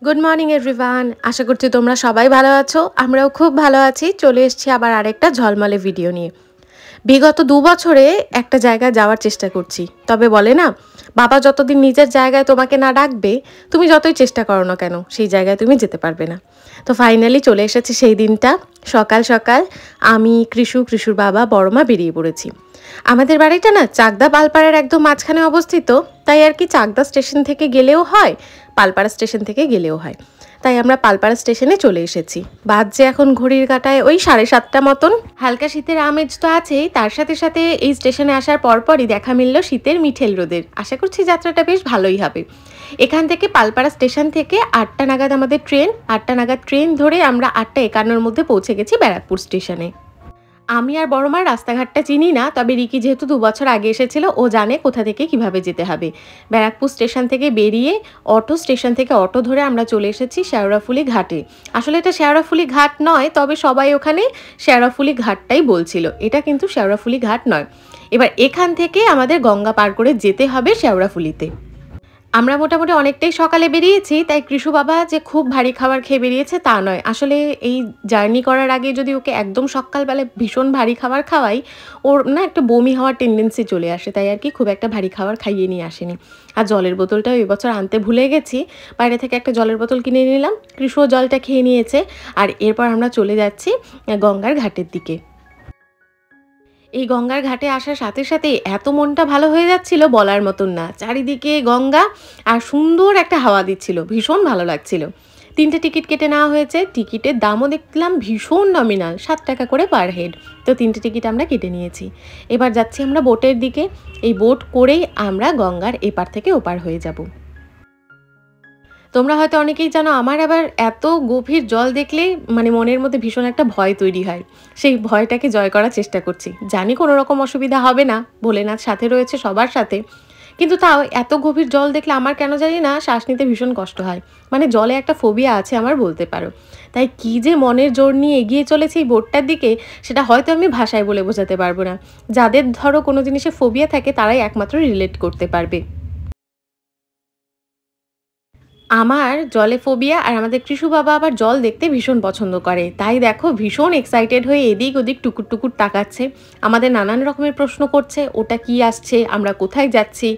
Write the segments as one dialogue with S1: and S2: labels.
S1: Good morning everyone. আশা করছি তোমরা সবাই ভালো আছো। আমরাও খুব ভালো আছি। চলে এসেছি আবার আরেকটা ঝলমলে ভিডিও নিয়ে। বিগত 2 বছরে একটা জায়গায় যাওয়ার চেষ্টা করছি, তবে বলে না, বাবা যতদিন নিজের জায়গায় তোমাকে না ডাকবে, তুমি যতই চেষ্টা করো না কেন সেই জায়গায় তুমি যেতে পারবে না। তো ফাইনালি চলে এসেছে সেই দিনটা। সকাল সকাল আমি, কৃষুর বাবা, বড় মা বেরিয়ে পড়েছি। আমাদের বাড়িটা না চাকদা পালপাড়ার একদম মাঝখানে অবস্থিত, তাই আর কি চাকদা স্টেশন থেকে গেলেও হয়, পালপাড়া স্টেশন থেকে গেলেও হয়। তাই আমরা পালপাড়া স্টেশনে চলে এসেছি। বাজছে এখন ঘড়ির কাঁটায় ওই 7:30 মতন। হালকা শীতের আমেজ তো আছেই, তার সাথে সাথে এই স্টেশনে আসার পরপরই দেখা মিলল শীতের মিঠেল রোদের। আশা করছি যাত্রাটা বেশ ভালোই হবে। এখান থেকে পালপাড়া স্টেশন থেকে 8টা নাগাদ আমাদের ট্রেন। 8টা নাগাদ ট্রেন ধরে আমরা 8:51-র মধ্যে পৌঁছে গেছি ব্যারাকপুর স্টেশনে। আমি আর বড় মার রাস্তাঘাটটা চিনি না, তবে রিকি যেহেতু 2 বছর আগে এসেছিল, ও জানে কোথা থেকে কিভাবে যেতে হবে। ব্যারাকপুর স্টেশন থেকে বেরিয়ে স্টেশন থেকে অটো ধরে আমরা চলে এসেছি শেওড়াফুলি ঘাটে। আসলে এটা শেওড়াফুলি ঘাট নয়, তবে সবাই ওখানে শেওড়াফুলি ঘাটটাই বলছিল। এটা কিন্তু শেওড়াফুলি ঘাট নয়। এবার এখান থেকে আমাদের গঙ্গা পার করে যেতে হবে শেওড়াফুলিতে। আমরা মোটামুটি অনেকটাই সকালে বেরিয়েছি, তাই কৃষু বাবা যে খুব ভারী খাবার খেয়ে বেরিয়েছে তা নয়। আসলে এই জার্নি করার আগে যদি ওকে একদম সকালবেলায় ভীষণ ভারী খাবার খাওয়াই, ওর না একটা বমি হওয়ার টেন্ডেন্সি চলে আসে, তাই আর কি খুব একটা ভারী খাবার খাইয়ে নিয়ে আসেনি। আর জলের বোতলটাও এবছর আনতে ভুলে গেছি, বাইরে থেকে একটা জলের বোতল কিনে নিলাম। কৃষুও জলটা খেয়ে নিয়েছে। আর এরপর আমরা চলে যাচ্ছি গঙ্গার ঘাটের দিকে। এই গঙ্গার ঘাটে আসার সাথে সাথে এত মনটা ভালো হয়ে যাচ্ছিল বলার মতন না। চারিদিকে গঙ্গা আর সুন্দর একটা হাওয়া দিচ্ছিল, ভীষণ ভালো লাগছিল। 3টে টিকিট কেটে নেওয়া হয়েছে। টিকিটের দামও দেখলাম ভীষণ নমিনাল, 7 টাকা করে পার হেড। তো 3টে টিকিট আমরা কেটে নিয়েছি। এবার যাচ্ছি আমরা বোটের দিকে। এই বোট করেই আমরা গঙ্গার এপার থেকে ওপার হয়ে যাব। তোমরা হয়তো অনেকেই জানো, আমার আবার এত গভীর জল দেখলেই মনের মধ্যে ভীষণ একটা ভয় তৈরি হয়। সেই ভয়টাকে জয় করার চেষ্টা করছি। জানি কোনো রকম অসুবিধা হবে না, ভোলেনাথ সাথে রয়েছে সবার সাথে, কিন্তু তাও এত গভীর জল দেখলে আমার কেন জানি না শ্বাস নিতে ভীষণ কষ্ট হয়। জলে একটা ফোবিয়া আছে আমার, বলতে পারো। তাই কি যে মনের জোর নিয়ে এগিয়ে চলেছি এই বোটটার দিকে, সেটা হয়তো আমি ভাষায় বলে বোঝাতে পারবো না। যাদের ধরো কোনো জিনিসে ফোবিয়া থাকে তারাই একমাত্র রিলেট করতে পারবে। আমার জলে ফোবিয়া, আর আমাদের কৃষু বাবা আবার জল দেখতে ভীষণ পছন্দ করে। তাই দেখো ভীষণ এক্সাইটেড হয়ে এদিক ওদিক টুকুর টুকুর তাকাচ্ছে, আমাদের নানান রকমের প্রশ্ন করছে। ওটা কি আসছে, আমরা কোথায় যাচ্ছি,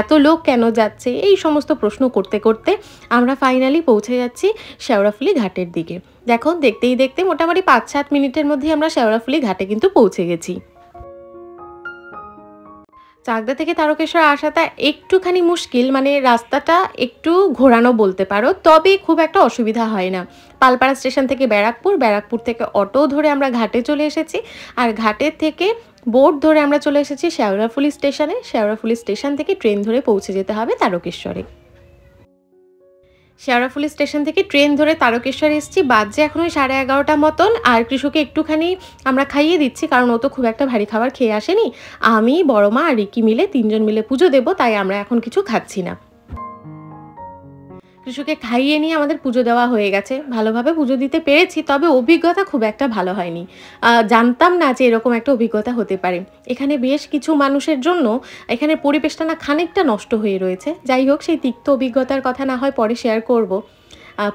S1: এত লোক কেন যাচ্ছে, এই সমস্ত প্রশ্ন করতে করতে আমরা ফাইনালি পৌঁছে যাচ্ছি শেওড়াফুলি ঘাটের দিকে। দেখো দেখতেই দেখতে মোটামুটি 5-7 মিনিটের মধ্যেই আমরা শেওড়াফুলি ঘাটে কিন্তু পৌঁছে গেছি। চাকদা থেকে তারকেশ্বর আসাটা একটুখানি মুশকিল, রাস্তাটা একটু ঘোরানো বলতে পারো, তবে খুব একটা অসুবিধা হয় না। পালপাড়া স্টেশন থেকে ব্যারাকপুর থেকে অটো ধরে আমরা ঘাটে চলে এসেছি। আর ঘাটের থেকে বোট ধরে আমরা চলে এসেছি শেওড়াফুলি স্টেশনে। শেওড়াফুলি স্টেশন থেকে ট্রেন ধরে পৌঁছে যেতে হবে তারকেশ্বরে। শেওড়াফুলি স্টেশন থেকে ট্রেন ধরে তারকেশ্বর এসেছি। বাজে এখন ওই 11:30 মতন। আর কৃষুকে একটুখানি আমরা খাইয়ে দিচ্ছি, কারণ ও তো খুব একটা ভারী খাবার খেয়ে আসেনি। আমি, বড় মা আর রিকি মিলে 3জন মিলে পুজো দেবো, তাই আমরা এখন কিছু খাচ্ছি না। কৃষুকে খাইয়ে নিয়ে আমাদের পুজো দেওয়া হয়ে গেছে। ভালোভাবে পুজো দিতে পেরেছি, তবে অভিজ্ঞতা খুব একটা ভালো হয়নি। জানতাম না যে এরকম একটা অভিজ্ঞতা হতে পারে। এখানে বেশ কিছু মানুষের জন্য এখানে পরিবেশটা না খানিকটা নষ্ট হয়ে রয়েছে। যাই হোক, সেই তিক্ত অভিজ্ঞতার কথা না হয় পরে শেয়ার করব।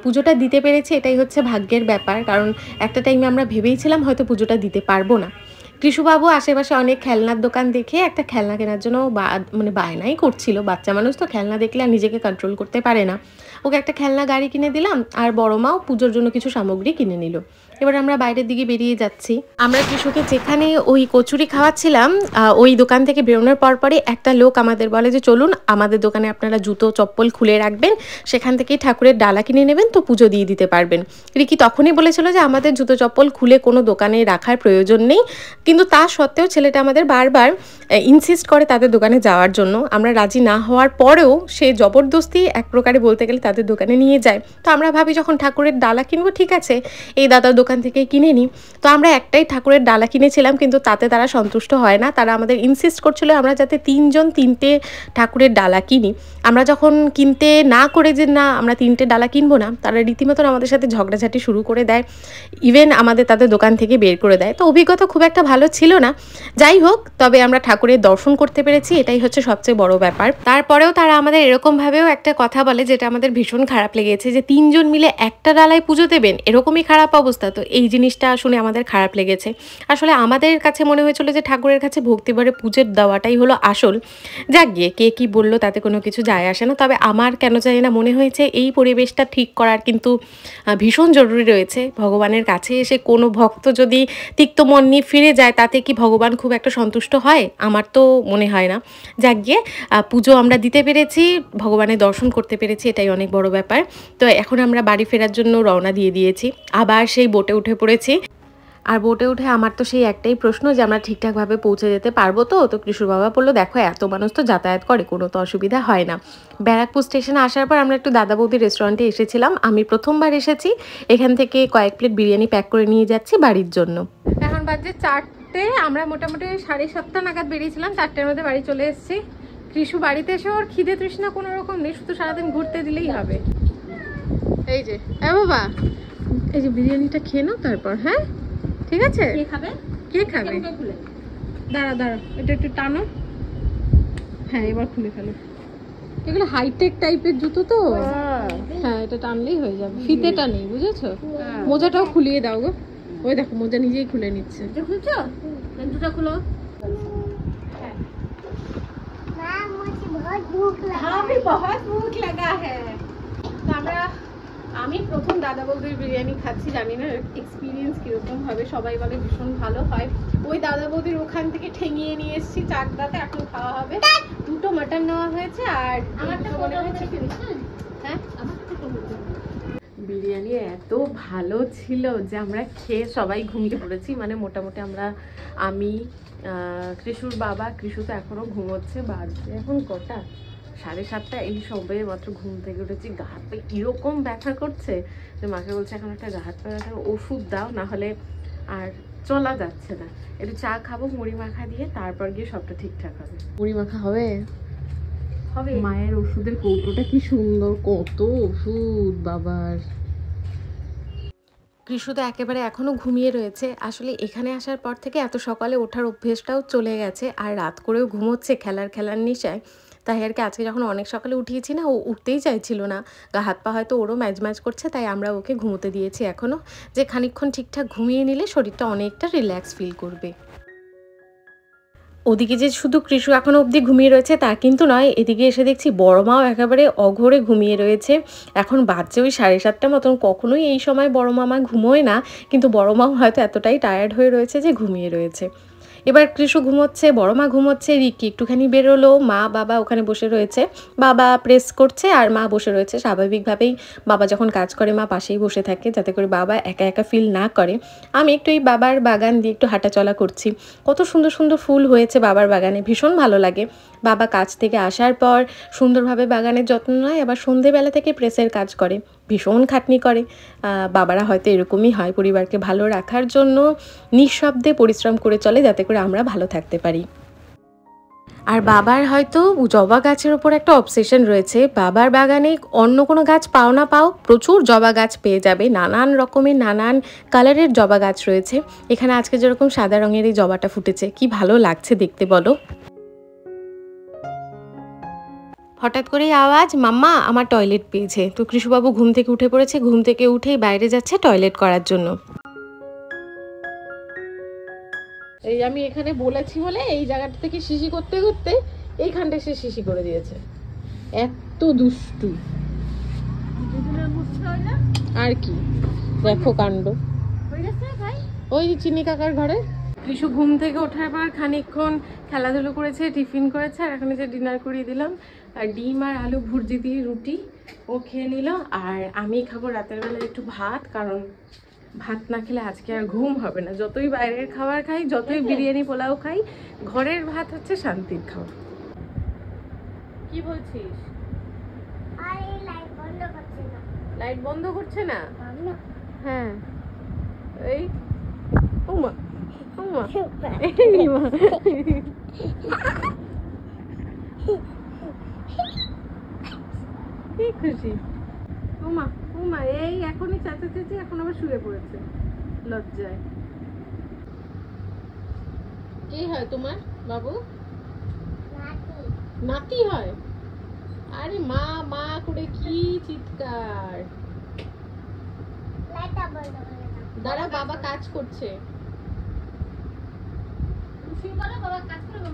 S1: পুজোটা দিতে পেরেছি, এটাই হচ্ছে ভাগ্যের ব্যাপার। কারণ একটা টাইমে আমরা ভেবেইছিলাম হয়তো পুজোটা দিতে পারবো না। কৃষুবাবু আশেপাশে অনেক খেলনার দোকান দেখে একটা খেলনা কেনার জন্য বায়নাই করছিল। বাচ্চা মানুষ তো খেলনা দেখলে আর নিজেকে কন্ট্রোল করতে পারে না। ওকে একটা খেলনা গাড়ি কিনে দিলাম, আর বড় মাও পুজোর জন্য কিছু সামগ্রী কিনে নিল। এবার আমরা বাইরের দিকে বেরিয়ে যাচ্ছি। আমরা কৃষুকে যেখানে ওই কচুরি খাওয়াচ্ছিলাম, ওই দোকান থেকে বেরোনোর পরপরই একটা লোক আমাদের বলে যে চলুন, আমাদের দোকানে আপনারা জুতো চপ্পল খুলে রাখবেন, সেখান থেকেই ঠাকুরের ডালা কিনে নেবেন, তো পুজো দিয়ে দিতে পারবেন। রিকি তখনই বলেছিল যে আমাদের জুতো চপ্পল খুলে কোনো দোকানে রাখার প্রয়োজন নেই, কিন্তু তা সত্ত্বেও ছেলেটা আমাদের বারবার ইনসিস্ট করে তাদের দোকানে যাওয়ার জন্য। আমরা রাজি না হওয়ার পরেও সে জবরদস্তি এক প্রকারে বলতে গেলে তাদের দোকানে নিয়ে যায়। তো আমরা ভাবি যখন ঠাকুরের ডালা কিনবো, ঠিক আছে এই দাদার দোকানে দোকান থেকে কিনে নিই। তো আমরা একটাই ঠাকুরের ডালা কিনেছিলাম, কিন্তু তাতে তারা সন্তুষ্ট হয় না। তারা আমাদের ইনসিস্ট করছিল আমরা যাতে 3 জন 3টে ঠাকুরের ডালা কিনি। আমরা যখন কিনতে না করে যে না আমরা 3টে ডালা কিনবো না, তারা রীতিমতন আমাদের সাথে ঝগড়াঝাটি শুরু করে দেয়। ইভেন আমাদের তাদের দোকান থেকে বের করে দেয়। তো অভিজ্ঞতা খুব একটা ভালো ছিল না। যাই হোক, তবে আমরা ঠাকুরের দর্শন করতে পেরেছি, এটাই হচ্ছে সবচেয়ে বড় ব্যাপার। তারপরেও তারা আমাদের এরকমভাবেও একটা কথা বলে, যেটা আমাদের ভীষণ খারাপ লেগেছে, যে 3 জন মিলে একটা ডালায় পুজো দেবেন, এরকমই খারাপ অবস্থা। তো এই জিনিসটা শুনে আমাদের খারাপ লেগেছে। আসলে আমাদের কাছে মনে হয়েছিল যে ঠাকুরের কাছে ভক্তিভরে পুজো দেওয়াটাই হলো আসল। যাক গিয়ে কে কী বললো তাতে কোনো কিছু যায় আসে না। তবে আমার কেন জানি না মনে হয়েছে এই পরিবেশটা ঠিক করার কিন্তু ভীষণ জরুরি রয়েছে। ভগবানের কাছে এসে কোনো ভক্ত যদি তিক্ত মন নিয়ে ফিরে যায়, তাতে কি ভগবান খুব একটা সন্তুষ্ট হয়? আমার তো মনে হয় না। যাক গিয়ে পুজো আমরা দিতে পেরেছি, ভগবানের দর্শন করতে পেরেছি, এটাই অনেক বড় ব্যাপার। তো এখন আমরা বাড়ি ফেরার জন্য রওনা দিয়ে দিয়েছি। আবার সেই বোটে উঠে পড়েছি। আর বোটে উঠে আমার তো সেই একটাই প্রশ্ন যে আমরা ঠিকঠাকভাবে পৌঁছে যেতে পারবো তো? তো কৃষুর বাবা বললো, দেখো এত মানুষ তো যাতায়াত করে, কোনো তো অসুবিধা হয় না। ব্যারাকপুর স্টেশনে আসার পর আমরা একটু দাদা বৌদির রেস্টুরেন্টে এসেছিলাম। আমি প্রথমবার এসেছি। এখান থেকে কয়েক প্লেট বিরিয়ানি প্যাক করে নিয়ে যাচ্ছি বাড়ির জন্য। এখন বাজে 4টে। আমরা মোটামুটি 7:30 নাগাদ বেরিয়েছিলাম, 4টের মধ্যে বাড়ি চলে এসেছি। কৃষু বাড়িতে এসে ওর খিদে তৃষ্ণা কোনো রকম নেই, শুধু সারাদিন ঘুরতে দিলেই হবে। এই যে বাবা, এই যে বিরিয়ানিটা খেয়ে নাও তারপর। হ্যাঁ ঠিক আছে। কে খাবে? দাঁড়া এটা একটু টানো। হ্যাঁ এবার খুলে ফেলো। এগুলো হাইটেক টাইপের জুতো তো। হ্যাঁ এটা টানলেই হয়ে যাবে, ফিতেটা নেই বুঝেছো। মোজাটাও খুলিয়ে দাও গো। ওই দেখো মোজা নিজেই খুলে নিচ্ছে। খুলছো? জুতা খুলো। আমি প্রথম দাদা বৌদির বিরিয়ানি খাচ্ছি, জানি না এক্সপিরিয়েন্স কিরকম হবে। সবাই বলে ভীষণ ভালো হয়। ওই দাদা বৌদির ওখান থেকে ঠেঙিয়ে নিয়ে এসেছি চাকদাতে, এখন খাওয়া হবে। 2টো মাটন নেওয়া হয়েছে আর হ্যাঁ বিরিয়ানি এত ভালো ছিল যে আমরা খেয়ে সবাই ঘুমিয়ে পড়েছি। মানে মোটামুটি আমি কৃষুর বাবা, কৃষু তো এখনো ঘুমোচ্ছে, বাজে এখন কটা 7:30। এই সবে মাত্র ঘুম থেকে উঠেছি। গা হাত পায়ে এরকম ব্যথা করছে যে মাকে বলছে এখন একটা গা হাত পায়ে ব্যথার ওষুধ দাও, না হলে আর চলা যাচ্ছে না। একটু চা খাবো মুড়ি মাখা দিয়ে, তারপর গিয়ে সবটা ঠিকঠাক হবে। মুড়ি মাখা হবে। মায়ের ওষুধের কৌটোটা কি সুন্দর, কত ওষুধ বাবার। কৃষু তো একেবারে এখনও ঘুমিয়ে রয়েছে। আসলে এখানে আসার পর থেকে এত সকালে ওঠার অভ্যেসটাও চলে গেছে, আর রাত করেও ঘুমোচ্ছে খেলার নেশায়। তাই আর কি আজকে যখন অনেক সকালে উঠিয়েছি না, ও উঠতেই চাইছিল না। গা হাত পা হয়তো ওরও ম্যাজ করছে, তাই আমরা ওকে ঘুমোতে দিয়েছি এখনও, যে খানিকক্ষণ ঠিকঠাক ঘুমিয়ে নিলে শরীরটা অনেকটা রিল্যাক্স ফিল করবে। ওদিকে যে শুধু কৃষু এখনো অবধি ঘুমিয়ে রয়েছে তা কিন্তু নয়, এদিকে এসে দেখছি বড় মাও একেবারে অঘোরে ঘুমিয়ে রয়েছে। এখন বাজছে ওই 7:30 মতন। কখনোই এই সময় বড় মামা ঘুমোয় না, কিন্তু বড় মাও হয়তো এতটাই টায়ার্ড হয়ে রয়েছে যে ঘুমিয়ে রয়েছে। এবার কৃষু ঘুমোচ্ছে, বড় মা ঘুমোচ্ছে, রিক্কি একটুখানি বেরোলো, মা বাবা ওখানে বসে রয়েছে। বাবা প্রেস করছে আর মা বসে রয়েছে। স্বাভাবিকভাবেই বাবা যখন কাজ করে মা পাশেই বসে থাকে, যাতে করে বাবা একা একা ফিল না করে। আমি একটু এই বাবার বাগান দিয়ে একটু হাঁটাচলা করছি। কত সুন্দর সুন্দর ফুল হয়েছে বাবার বাগানে, ভীষণ ভালো লাগে। বাবা কাজ থেকে আসার পর সুন্দরভাবে বাগানের যত্ন নেয়, আবার সন্ধেবেলা থেকে প্রেসের কাজ করে, ভীষণ খাটনি করে। বাবারা হয়তো এরকমই হয়, পরিবারকে ভালো রাখার জন্য নিঃশব্দে পরিশ্রম করে চলে, যাতে করে আমরা ভালো থাকতে পারি। আর বাবার হয়তো জবা গাছের ওপর একটা অবসেশন রয়েছে। বাবার বাগানে অন্য কোনো গাছ পাও না পাও, প্রচুর জবা গাছ পেয়ে যাবে। নানান রকমের নানান কালারের জবা গাছ রয়েছে। এখানে আজকে যেরকম সাদা রঙের এই জবাটা ফুটেছে, কি ভালো লাগছে দেখতে বলো। হঠাৎ করেই আওয়াজ, মাম্মা আমার টয়লেট পেয়েছে। তো কৃষুবাবু ঘুম থেকে উঠে পড়েছে, ঘুম থেকে উঠেই বাইরে যাচ্ছে টয়লেট করার জন্য। এই আমি এখানে বলেছি বলে এই জায়গাটা থেকে শিশি করতে করতে এইখানটা সে শিশি করে দিয়েছে। এত দুষ্টু আর কি, দেখো কাণ্ড। ওই চিনি কাকার ঘরে কৃষু ঘুম থেকে ওঠার পর খানিকক্ষণ খেলাধুলো করেছে, টিফিন করেছে, আর এখানে যে ডিনার করিয়ে দিলাম, আর ডিম আর আলু ভুর্জি দিয়ে রুটি ও খেয়ে নিল। আর আমি খাবো রাতের বেলা একটু ভাত, কারণ ভাত না খেলে আজকে আর ঘুম হবে না। যতই বাইরের খাবার খাই, যতই বিরিয়ানি পোলাও খাই, ঘরের ভাত হচ্ছে শান্তির খাওয়া। কি বলছিস? লাইট বন্ধ করছে না? হ্যাঁ এই ওমা ওমা কি খুশি। ওমা ওমা এই এখনই চাচা চাচি এখন আবার শুয়ে পড়েছে লজ্জায়। কি হয় তোমার বাবু? নাতি হয়? আরে মা মা করে কি চিৎকার। দাঁড়া বাবা কাজ করছে। বাবা কাজ করে